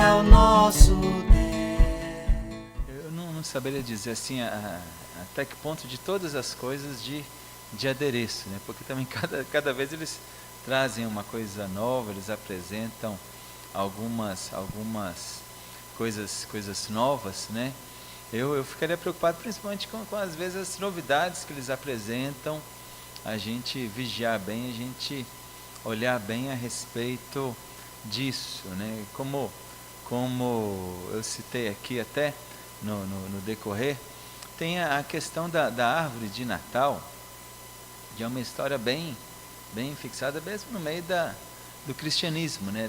é o nosso Deus. Eu não saberia dizer assim até que ponto de todas as coisas de adereço, né? Porque também cada vez eles trazem uma coisa nova, eles apresentam algumas coisas novas, né? Eu ficaria preocupado principalmente com às vezes as novidades que eles apresentam, a gente vigiar bem, a gente olhar bem a respeito disso, né? Como eu citei aqui até no decorrer, tem a questão da árvore de Natal, que é uma história bem fixada mesmo no meio do cristianismo, né?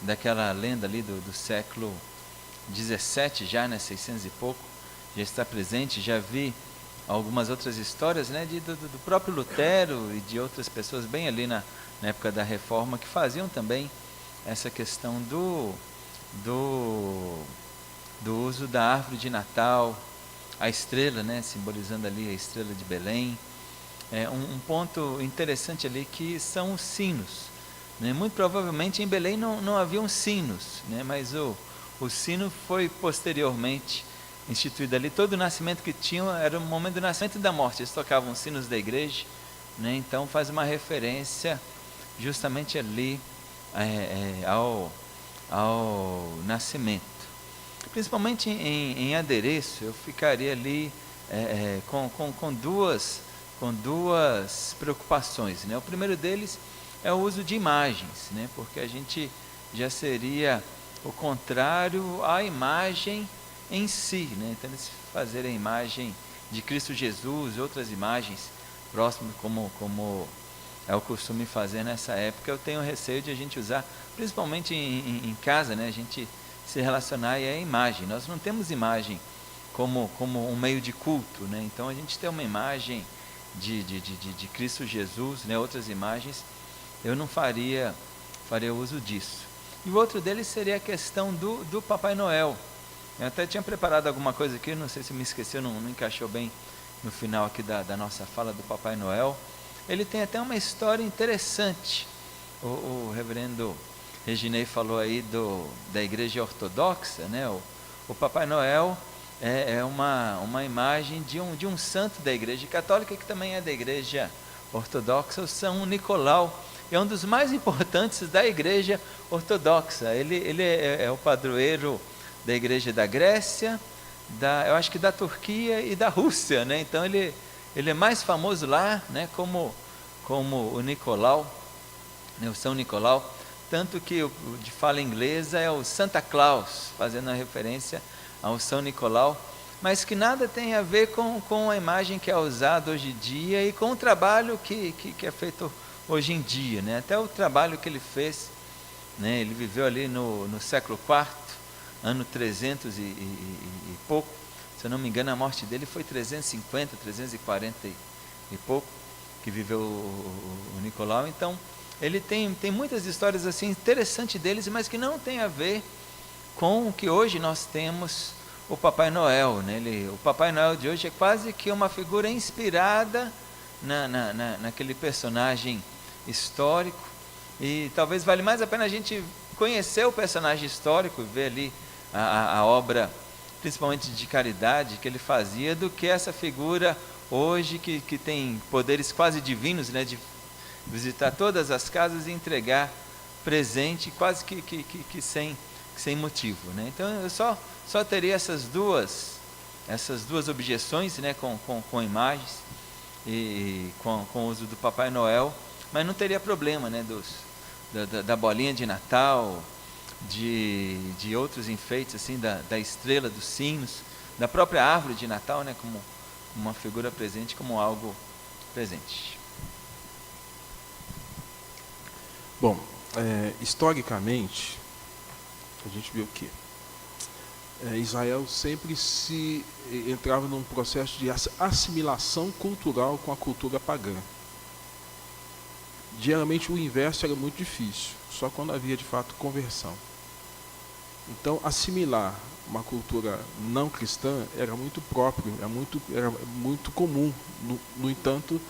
Daquela lenda ali do século 17 já, né, 600 e pouco, já está presente. Já vi algumas outras histórias, né, do próprio Lutero e de outras pessoas bem ali na época da Reforma, que faziam também essa questão do uso da árvore de Natal, a estrela, né, simbolizando ali a estrela de Belém. Um ponto interessante ali que são os sinos, né? Muito provavelmente em Belém não haviam sinos, né, mas o sino foi posteriormente instituído ali. Todo o nascimento que tinham era o momento do nascimento e da morte. Eles tocavam os sinos da igreja, né? Então faz uma referência justamente ali ao nascimento. Principalmente em adereço, eu ficaria ali com duas preocupações, né? O primeiro deles é o uso de imagens, né? Porque a gente já seria o contrário à imagem em si, né? Então eles fazerem a imagem de Cristo Jesus e outras imagens próximas, como é o costume fazer nessa época. Eu tenho receio de a gente usar, principalmente em casa, né? A gente se relacionar e a imagem. Nós não temos imagem como um meio de culto, né? Então a gente tem uma imagem de Cristo Jesus, né? Outras imagens, eu não faria uso disso. E o outro deles seria a questão do Papai Noel. Eu até tinha preparado alguma coisa aqui, não sei se me esqueci, não encaixou bem no final aqui da nossa fala do Papai Noel. Ele tem até uma história interessante. O reverendo Reginei falou aí da igreja ortodoxa, né? O Papai Noel é uma imagem de um santo da igreja católica, que também é da igreja ortodoxa, o São Nicolau. É um dos mais importantes da igreja ortodoxa. Ele é o padroeiro da igreja da Grécia, eu acho que da Turquia e da Rússia, né? Então ele é mais famoso lá, né, como o Nicolau, né, o São Nicolau, tanto que de fala inglesa é o Santa Claus, fazendo a referência ao São Nicolau, mas que nada tem a ver com a imagem que é usada hoje em dia e com o trabalho que é feito hoje em dia, né? Até o trabalho que ele fez, né? Ele viveu ali no século IV, ano 300 e pouco, se eu não me engano a morte dele foi 350, 340 e pouco, que viveu o Nicolau. Então ele tem muitas histórias assim interessantes deles, mas que não tem a ver com o que hoje nós temos o Papai Noel, né? O Papai Noel de hoje é quase que uma figura inspirada naquele personagem histórico, e talvez vale mais a pena a gente conhecer o personagem histórico e ver ali a obra, principalmente de caridade, que ele fazia, do que essa figura hoje que tem poderes quase divinos, né, de visitar todas as casas e entregar presente quase que sem motivo, né? Então eu só teria essas duas objeções, né, com imagens e com o uso do Papai Noel, mas não teria problema, né, da bolinha de Natal, de outros enfeites assim, da estrela, dos sinos, da própria árvore de Natal, né, como uma figura presente, como algo presente. Bom, historicamente, a gente vê o quê? Israel sempre se entrava num processo de assimilação cultural com a cultura pagã. Geralmente o inverso era muito difícil, só quando havia de fato conversão. Então assimilar uma cultura não cristã era muito próprio, era muito comum. No entanto,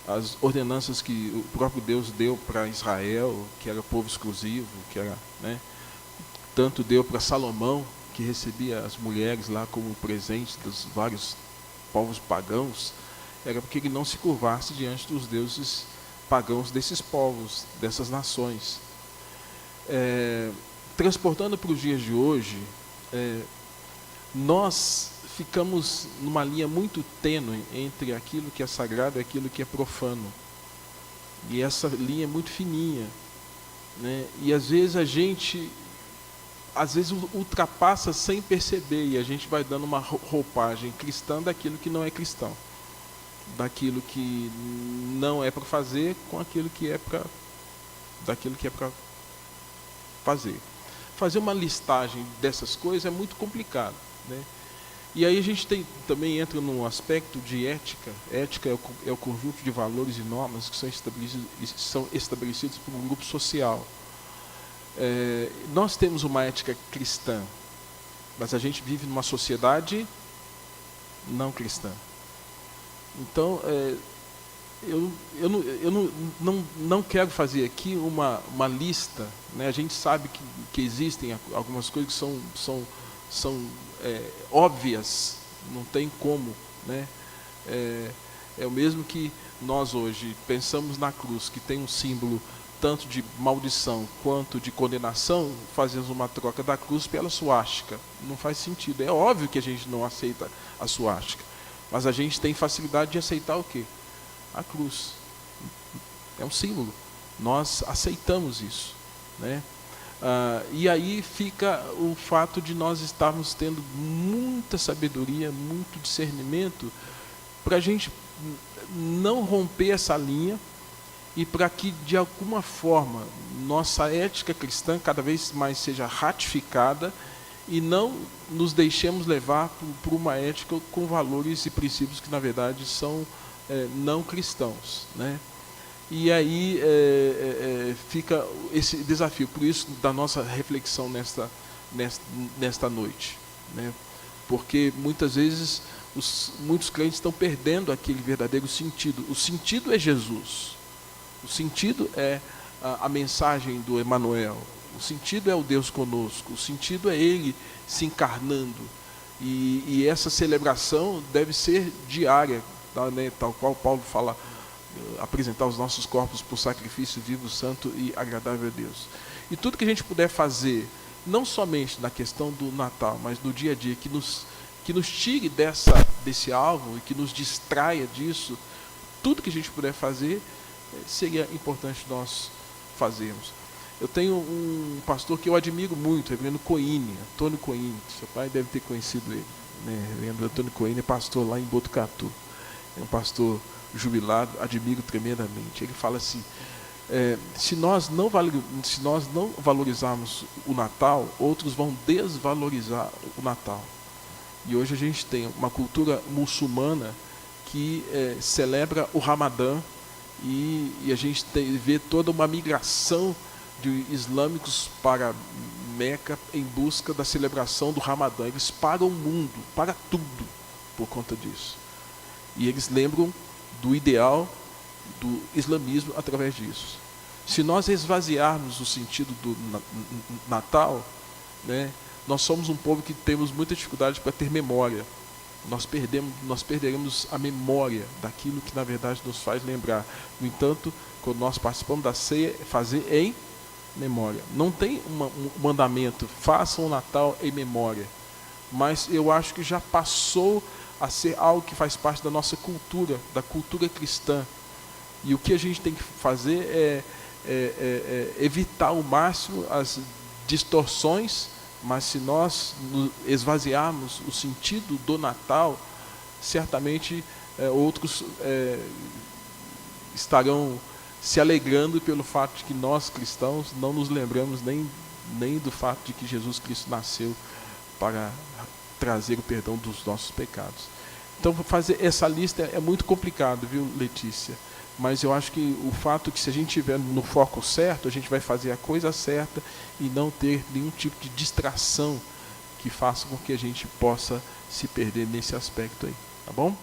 as ordenanças que o próprio Deus deu para Israel, que era povo exclusivo, que era, né, tanto deu para Salomão, que recebia as mulheres lá como presente dos vários povos pagãos, era porque ele não se curvasse diante dos deuses pagãos desses povos, dessas nações. Transportando para os dias de hoje, nós ficamos numa linha muito tênue entre aquilo que é sagrado e aquilo que é profano. E essa linha é muito fininha, né? E às vezes a gente ultrapassa sem perceber, e a gente vai dando uma roupagem cristã daquilo que não é cristão, daquilo que não é para fazer com aquilo que é para fazer. Fazer uma listagem dessas coisas é muito complicado, né? E aí a gente também entra num aspecto de ética. Ética é o conjunto de valores e normas que são estabelecidos por um grupo social. Nós temos uma ética cristã, mas a gente vive numa sociedade não cristã. Então, eu não quero fazer aqui uma lista, né? A gente sabe que existem algumas coisas que são óbvias, não tem como, né? É o mesmo que nós hoje pensamos na cruz, que tem um símbolo tanto de maldição quanto de condenação, fazemos uma troca da cruz pela suástica. Não faz sentido. É óbvio que a gente não aceita a suástica, mas a gente tem facilidade de aceitar o quê? A cruz. É um símbolo. Nós aceitamos isso, né? E aí fica o fato de nós estarmos tendo muita sabedoria, muito discernimento, para a gente não romper essa linha e para que, de alguma forma, nossa ética cristã cada vez mais seja ratificada e não nos deixemos levar por uma ética com valores e princípios que, na verdade, são não cristãos, né? E aí fica esse desafio, por isso, da nossa reflexão nesta noite, né? Porque muitas vezes muitos crentes estão perdendo aquele verdadeiro sentido. O sentido é Jesus, o sentido é a mensagem do Emanuel, o sentido é o Deus conosco, o sentido é Ele se encarnando. E essa celebração deve ser diária, né? Tal qual Paulo fala, apresentar os nossos corpos por sacrifício vivo, santo e agradável a Deus. E tudo que a gente puder fazer, não somente na questão do Natal, mas no dia a dia, que nos tire desse alvo e que nos distraia disso, tudo que a gente puder fazer, seria importante nós fazermos. Eu tenho um pastor que eu admiro muito, reverendo Coine, Antônio Coine. Seu pai deve ter conhecido ele, né? Reverendo Antônio Coine é pastor lá em Botucatu. É um pastor jubilado, admiro tremendamente. Ele fala assim: se nós não valorizarmos o Natal, outros vão desvalorizar o Natal. E hoje a gente tem uma cultura muçulmana que celebra o Ramadã, e a gente vê toda uma migração de islâmicos para Meca em busca da celebração do Ramadã. Eles param o mundo, para tudo por conta disso. E eles lembram do ideal do islamismo através disso. Se nós esvaziarmos o sentido do Natal, né, nós somos um povo que temos muita dificuldade para ter memória. Nós perderemos a memória daquilo que na verdade nos faz lembrar. No entanto, quando nós participamos da ceia, fazer em memória. Não tem um mandamento, façam o Natal em memória. Mas eu acho que já passou a ser algo que faz parte da nossa cultura, da cultura cristã. E o que a gente tem que fazer é evitar ao máximo as distorções, mas se nós esvaziarmos o sentido do Natal, certamente outros estarão se alegrando pelo fato de que nós cristãos não nos lembramos nem do fato de que Jesus Cristo nasceu para trazer o perdão dos nossos pecados. Então, fazer essa lista é muito complicado, viu, Letícia? Mas eu acho que o fato que, se a gente estiver no foco certo, a gente vai fazer a coisa certa e não ter nenhum tipo de distração que faça com que a gente possa se perder nesse aspecto aí, tá bom?